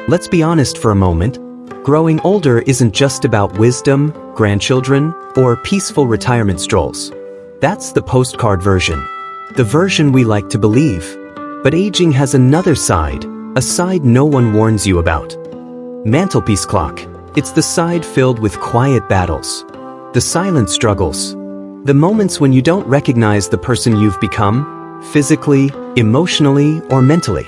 Let's be honest for a moment. Growing older isn't just about wisdom, grandchildren, or peaceful retirement strolls. That's the postcard version. The version we like to believe. But aging has another side, a side no one warns you about. Mantelpiece clock. It's the side filled with quiet battles. The silent struggles. The moments when you don't recognize the person you've become, physically, emotionally, or mentally.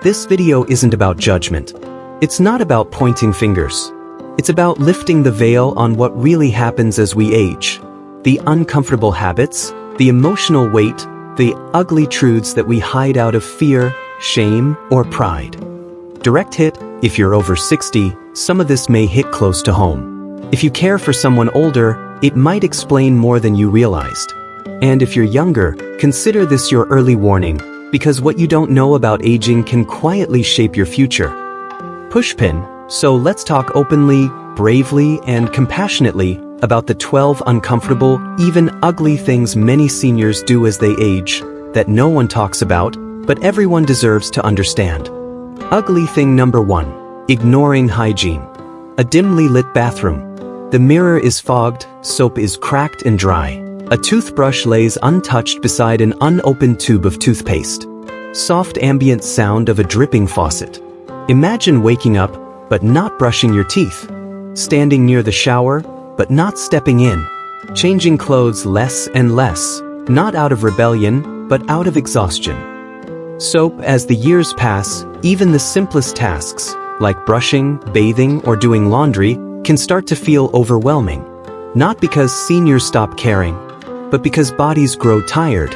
This video isn't about judgment. It's not about pointing fingers. It's about lifting the veil on what really happens as we age. The uncomfortable habits, the emotional weight, the ugly truths that we hide out of fear, shame, or pride. Direct hit: if you're over 60, some of this may hit close to home. If you care for someone older, it might explain more than you realized. And if you're younger, consider this your early warning, because what you don't know about aging can quietly shape your future. Pushpin. So let's talk openly, bravely, and compassionately about the 12 uncomfortable, even ugly things many seniors do as they age, that no one talks about, but everyone deserves to understand. Ugly thing number 1. Ignoring hygiene. A dimly lit bathroom. The mirror is fogged, soap is cracked and dry. A toothbrush lays untouched beside an unopened tube of toothpaste. Soft ambient sound of a dripping faucet. Imagine waking up, but not brushing your teeth. Standing near the shower, but not stepping in. Changing clothes less and less, not out of rebellion, but out of exhaustion. So, as the years pass, even the simplest tasks, like brushing, bathing, or doing laundry, can start to feel overwhelming. Not because seniors stop caring, but because bodies grow tired,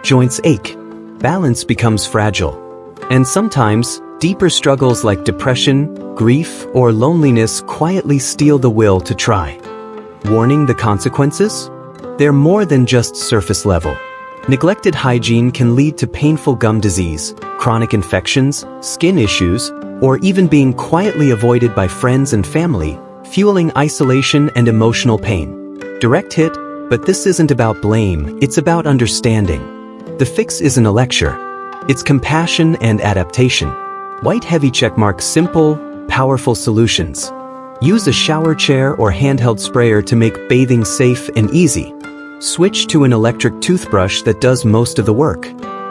joints ache, balance becomes fragile. And sometimes, deeper struggles like depression, grief, or loneliness quietly steal the will to try. Warning: the consequences? They're more than just surface level. Neglected hygiene can lead to painful gum disease, chronic infections, skin issues, or even being quietly avoided by friends and family, fueling isolation and emotional pain. Direct hit, but this isn't about blame, it's about understanding. The fix isn't a lecture. It's compassion and adaptation. White heavy checkmark: simple, powerful solutions. Use a shower chair or handheld sprayer to make bathing safe and easy. Switch to an electric toothbrush that does most of the work.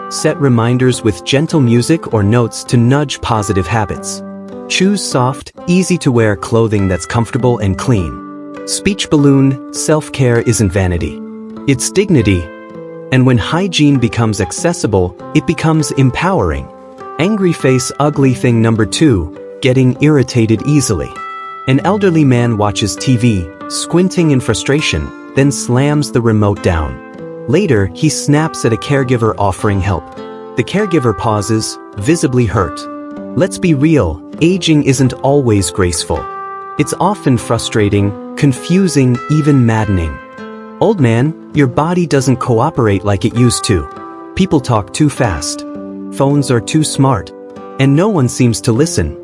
Set reminders with gentle music or notes to nudge positive habits. Choose soft, easy-to-wear clothing that's comfortable and clean. Speech balloon: self-care isn't vanity. It's dignity. And when hygiene becomes accessible, it becomes empowering. Angry face. Ugly thing number 2. Getting irritated easily. An elderly man watches TV, squinting in frustration, then slams the remote down. Later, he snaps at a caregiver offering help. The caregiver pauses, visibly hurt. Let's be real, aging isn't always graceful. It's often frustrating, confusing, even maddening. Old man, your body doesn't cooperate like it used to. People talk too fast. Phones are too smart. And no one seems to listen.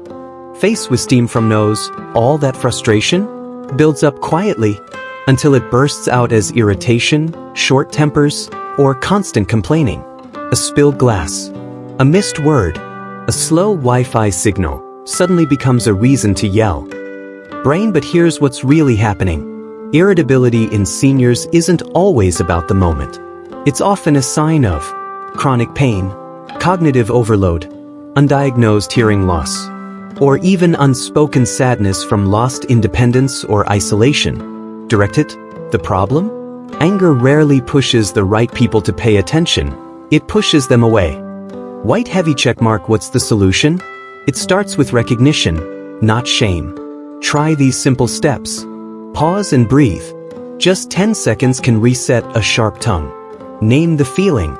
Face with steam from nose, all that frustration builds up quietly until it bursts out as irritation, short tempers, or constant complaining. A spilled glass, a missed word, a slow Wi-Fi signal suddenly becomes a reason to yell. Brain. But here's what's really happening. Irritability in seniors isn't always about the moment. It's often a sign of chronic pain, cognitive overload, undiagnosed hearing loss, or even unspoken sadness from lost independence or isolation. Direct hit: the problem? Anger rarely pushes the right people to pay attention. It pushes them away. White heavy checkmark. What's the solution? It starts with recognition, not shame. Try these simple steps. Pause and breathe. Just 10 seconds can reset a sharp tongue. Name the feeling.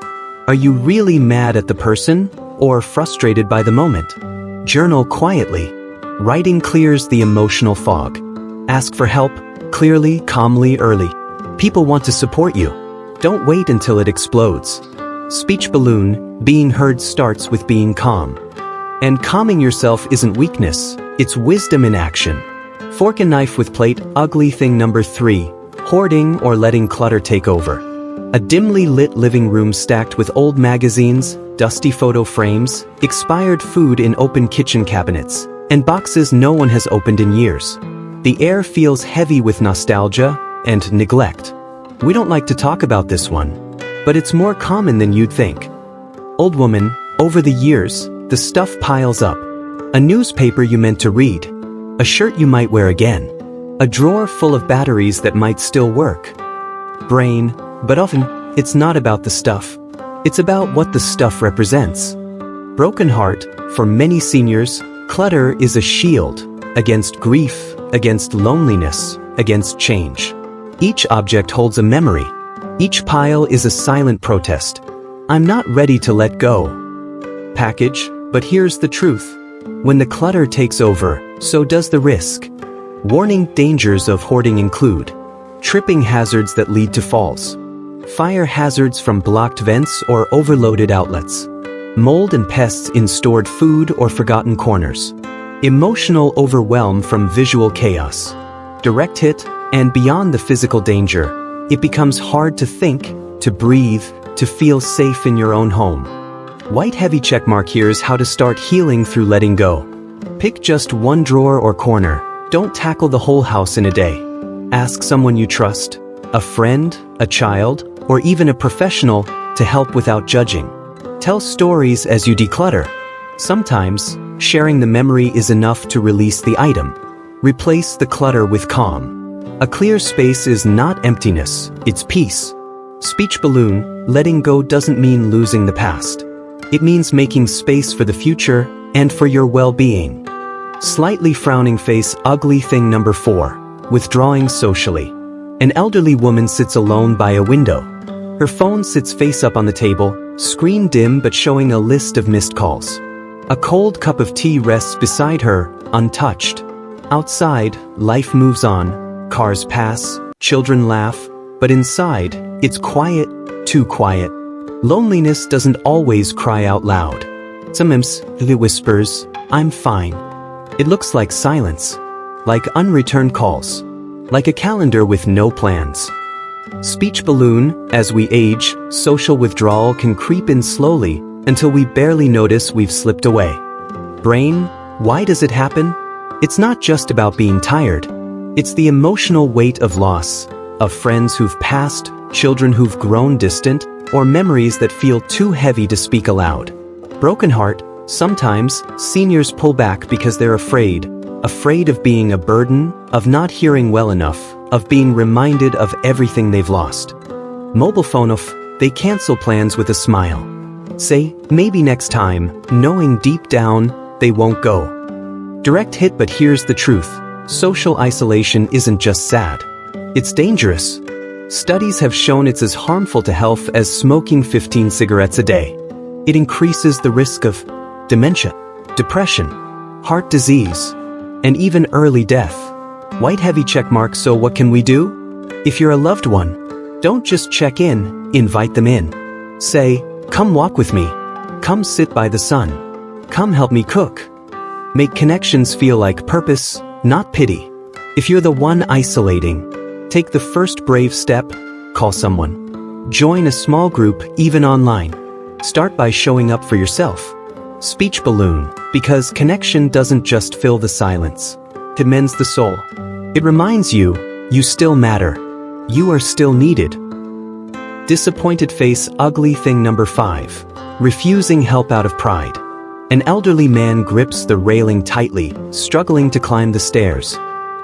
Are you really mad at the person, or frustrated by the moment? Journal quietly. Writing clears the emotional fog. Ask for help, clearly, calmly, early. People want to support you. Don't wait until it explodes. Speech balloon. Being heard starts with being calm. And calming yourself isn't weakness, it's wisdom in action. Fork and knife with plate. Ugly thing number 3. Hoarding or letting clutter take over. A dimly lit living room stacked with old magazines, dusty photo frames, expired food in open kitchen cabinets, and boxes no one has opened in years. The air feels heavy with nostalgia and neglect. We don't like to talk about this one, but it's more common than you'd think. Old woman, over the years, the stuff piles up. A newspaper you meant to read, a shirt you might wear again, a drawer full of batteries that might still work. Brain, but often, it's not about the stuff. It's about what the stuff represents. Broken heart, for many seniors, clutter is a shield against grief, against loneliness, against change. Each object holds a memory. Each pile is a silent protest. I'm not ready to let go. Package, but here's the truth. When the clutter takes over, so does the risk. Warning dangers of hoarding include tripping hazards that lead to falls, fire hazards from blocked vents or overloaded outlets, mold and pests in stored food or forgotten corners, emotional overwhelm from visual chaos, direct hit, and beyond the physical danger, it becomes hard to think, to breathe, to feel safe in your own home. White heavy checkmark here is how to start healing through letting go. Pick just one drawer or corner. Don't tackle the whole house in a day. Ask someone you trust, a friend, a child, or even a professional to help without judging. Tell stories as you declutter. Sometimes, sharing the memory is enough to release the item. Replace the clutter with calm. A clear space is not emptiness, it's peace. Speech balloon, letting go doesn't mean losing the past. It means making space for the future and for your well-being. Slightly frowning face, ugly thing number 4, withdrawing socially. An elderly woman sits alone by a window. Her phone sits face up on the table, screen dim but showing a list of missed calls. A cold cup of tea rests beside her, untouched. Outside, life moves on, cars pass, children laugh, but inside, it's quiet, too quiet. Loneliness doesn't always cry out loud. Sometimes it whispers, I'm fine. It looks like silence, like unreturned calls, like a calendar with no plans. Speech balloon, as we age, social withdrawal can creep in slowly until we barely notice we've slipped away. Brain, why does it happen? It's not just about being tired. It's the emotional weight of loss, of friends who've passed, children who've grown distant, or memories that feel too heavy to speak aloud. Broken heart, sometimes seniors pull back because they're afraid of being a burden, of not hearing well enough, of being reminded of everything they've lost. Mobile phone off, they cancel plans with a smile. Say, maybe next time, knowing deep down, they won't go. Direct hit, but here's the truth. Social isolation isn't just sad. It's dangerous. Studies have shown it's as harmful to health as smoking 15 cigarettes a day. It increases the risk of dementia, depression, heart disease, and even early death. White heavy checkmark, so what can we do? If you're a loved one, don't just check in, invite them in. Say, come walk with me. Come sit by the sun. Come help me cook. Make connections feel like purpose, not pity. If you're the one isolating, take the first brave step, call someone. Join a small group, even online. Start by showing up for yourself. Speech balloon, because connection doesn't just fill the silence. It mends the soul. It reminds you, you still matter. You are still needed. Disappointed face, ugly thing number 5. Refusing help out of pride. An elderly man grips the railing tightly, struggling to climb the stairs.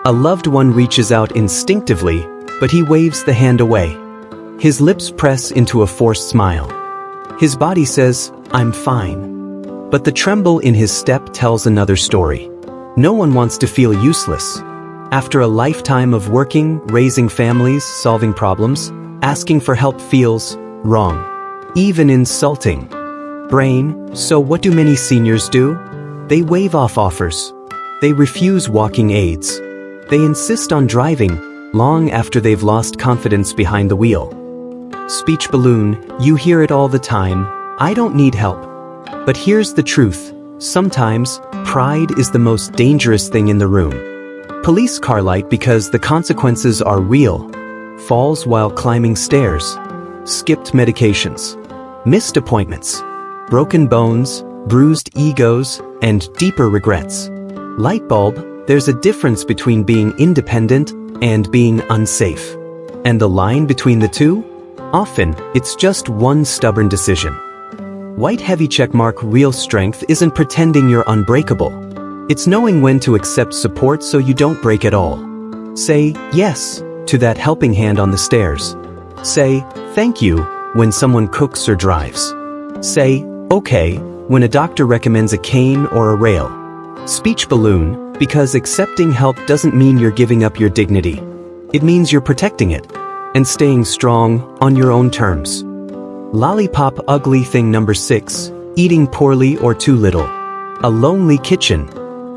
A loved one reaches out instinctively, but he waves the hand away. His lips press into a forced smile. His body says, I'm fine. But the tremble in his step tells another story. No one wants to feel useless. After a lifetime of working, raising families, solving problems, asking for help feels wrong, even insulting. Brain, so what do many seniors do? They wave off offers. They refuse walking aids. They insist on driving, long after they've lost confidence behind the wheel. Speech balloon, you hear it all the time, I don't need help. But here's the truth, sometimes, pride is the most dangerous thing in the room. Police car light because the consequences are real. Falls while climbing stairs. Skipped medications. Missed appointments. Broken bones, bruised egos, and deeper regrets. Light bulb, there's a difference between being independent and being unsafe. And the line between the two? Often, it's just one stubborn decision. White heavy checkmark real strength isn't pretending you're unbreakable. It's knowing when to accept support so you don't break at all. Say yes to that helping hand on the stairs. Say thank you when someone cooks or drives. Say okay when a doctor recommends a cane or a rail. Speech balloon, because accepting help doesn't mean you're giving up your dignity. It means you're protecting it and staying strong on your own terms. Lollipop ugly thing number 6, eating poorly or too little. A lonely kitchen.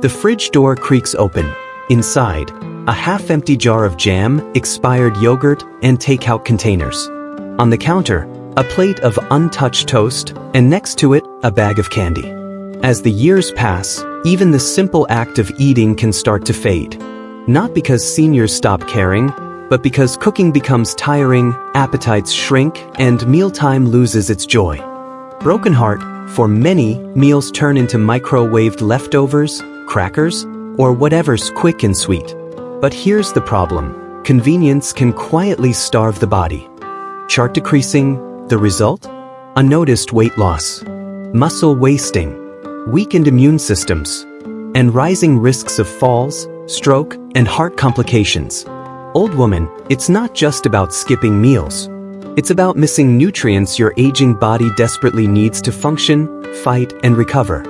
The fridge door creaks open. Inside, a half-empty jar of jam, expired yogurt, and takeout containers. On the counter, a plate of untouched toast, and next to it, a bag of candy. As the years pass, even the simple act of eating can start to fade. Not because seniors stop caring, but because cooking becomes tiring, appetites shrink, and mealtime loses its joy. Broken heart, for many, meals turn into microwaved leftovers, crackers, or whatever's quick and sweet. But here's the problem. Convenience can quietly starve the body. Chart decreasing, the result? Unnoticed weight loss, muscle wasting, weakened immune systems, and rising risks of falls, stroke, and heart complications. Old woman, it's not just about skipping meals. It's about missing nutrients your aging body desperately needs to function, fight, and recover.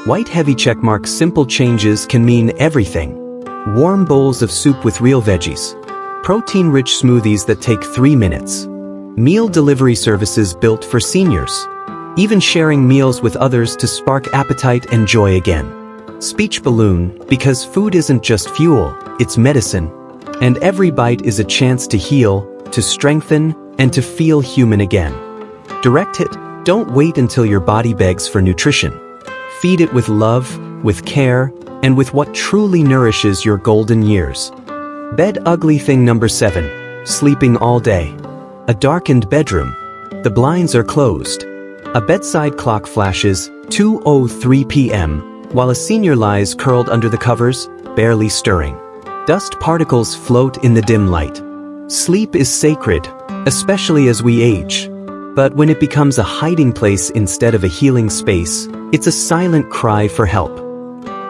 White heavy checkmark simple changes can mean everything. Warm bowls of soup with real veggies. Protein-rich smoothies that take 3 minutes. Meal delivery services built for seniors. Even sharing meals with others to spark appetite and joy again. Speech balloon, because food isn't just fuel, it's medicine. And every bite is a chance to heal, to strengthen, and to feel human again. Direct hit, don't wait until your body begs for nutrition. Feed it with love, with care, and with what truly nourishes your golden years. Bed ugly thing number 7, sleeping all day. A darkened bedroom. The blinds are closed. A bedside clock flashes 2:03 p.m., while a senior lies curled under the covers, barely stirring. Dust particles float in the dim light. Sleep is sacred, especially as we age. But when it becomes a hiding place instead of a healing space, it's a silent cry for help.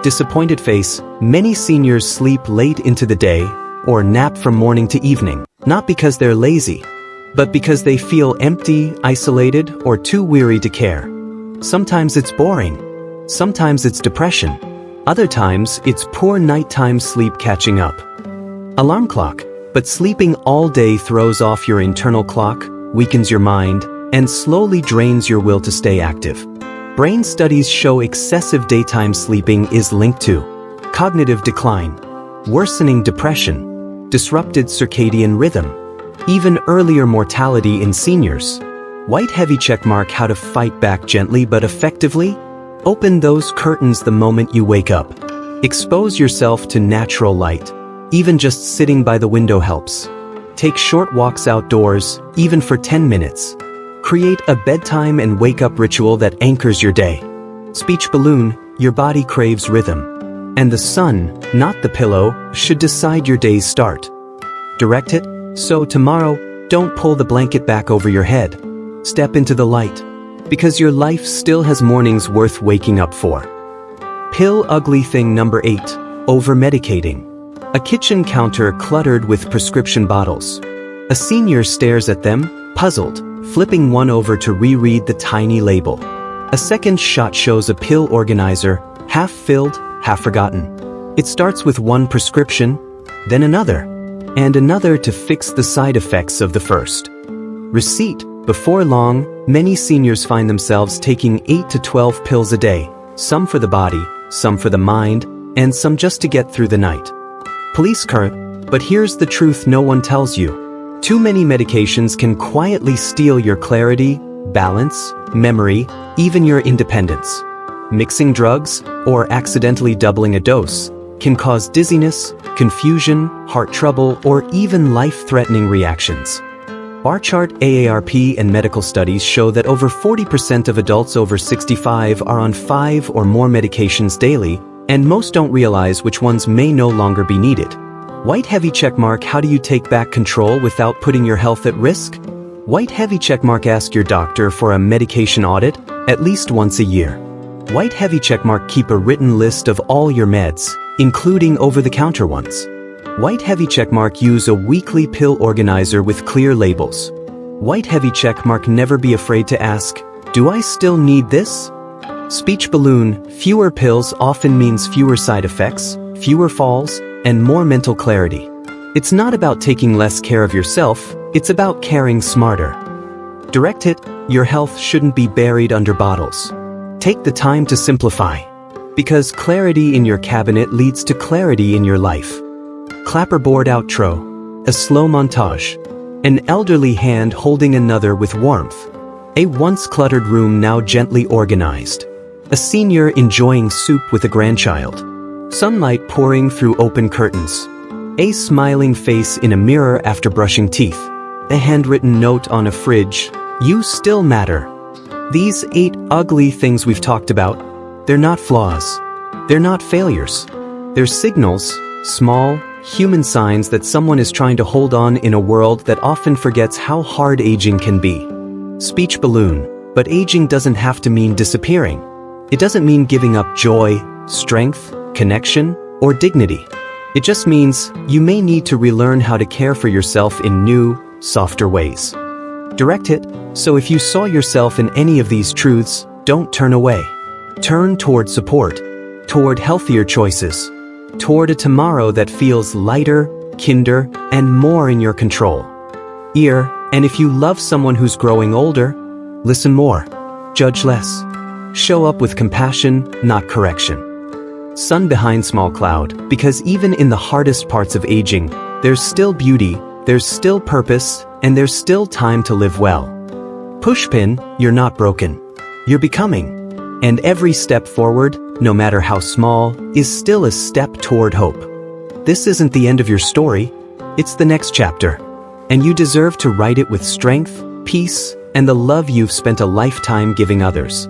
Disappointed face, many seniors sleep late into the day or nap from morning to evening, not because they're lazy, but because they feel empty, isolated, or too weary to care. Sometimes it's boring. Sometimes it's depression. Other times, it's poor nighttime sleep catching up. Alarm clock, but sleeping all day throws off your internal clock, weakens your mind, and slowly drains your will to stay active. Brain studies show excessive daytime sleeping is linked to cognitive decline, worsening depression, disrupted circadian rhythm, even earlier mortality in seniors. White heavy checkmark how to fight back gently but effectively? Open those curtains the moment you wake up. Expose yourself to natural light. Even just sitting by the window helps. Take short walks outdoors, even for 10 minutes. Create a bedtime and wake-up ritual that anchors your day. Speech balloon, your body craves rhythm. And the sun, not the pillow, should decide your day's start. Direct it, so tomorrow, don't pull the blanket back over your head. Step into the light. Because your life still has mornings worth waking up for. Pill ugly thing number 8, over-medicating. A kitchen counter cluttered with prescription bottles. A senior stares at them, puzzled, flipping one over to reread the tiny label. A second shot shows a pill organizer, half filled, half forgotten. It starts with one prescription, then another, and another to fix the side effects of the first. Receipt. Before long, many seniors find themselves taking 8 to 12 pills a day, some for the body, some for the mind, and some just to get through the night. Police car, but here's the truth no one tells you. Too many medications can quietly steal your clarity, balance, memory, even your independence. Mixing drugs, or accidentally doubling a dose, can cause dizziness, confusion, heart trouble, or even life-threatening reactions. Bar chart AARP and medical studies show that over 40% of adults over 65 are on 5 or more medications daily, And most don't realize which ones may no longer be needed. White heavy checkmark. How do you take back control without putting your health at risk? White heavy checkmark. Ask your doctor for a medication audit at least once a year. White heavy checkmark. Keep a written list of all your meds, including over-the-counter ones. White heavy checkmark. Use a weekly pill organizer with clear labels. White heavy checkmark. Never be afraid to ask, do I still need this? Speech balloon. Fewer pills often means fewer side effects, fewer falls, and more mental clarity. It's not about taking less care of yourself, it's about caring smarter. Direct hit. Your health shouldn't be buried under bottles. Take the time to simplify. Because clarity in your cabinet leads to clarity in your life. Clapperboard outro. A slow montage. An elderly hand holding another with warmth. A once cluttered room now gently organized. A senior enjoying soup with a grandchild. Sunlight pouring through open curtains. A smiling face in a mirror after brushing teeth. A handwritten note on a fridge. You still matter. These 8 ugly things we've talked about, they're not flaws. They're not failures. They're signals, small, human signs that someone is trying to hold on in a world that often forgets how hard aging can be. Speech balloon. But aging doesn't have to mean disappearing. It doesn't mean giving up joy, strength, connection, or dignity. It just means you may need to relearn how to care for yourself in new, softer ways. Direct hit. So if you saw yourself in any of these truths, don't turn away. Turn toward support, toward healthier choices, toward a tomorrow that feels lighter, kinder, and more in your control. Ear. And if you love someone who's growing older, listen more, judge less. Show up with compassion, not correction. Sun behind small cloud. Because even in the hardest parts of aging, there's still beauty, there's still purpose, and there's still time to live well. Pushpin. You're not broken. You're becoming. And every step forward, no matter how small, is still a step toward hope. This isn't the end of your story, it's the next chapter. And you deserve to write it with strength, peace, and the love you've spent a lifetime giving others.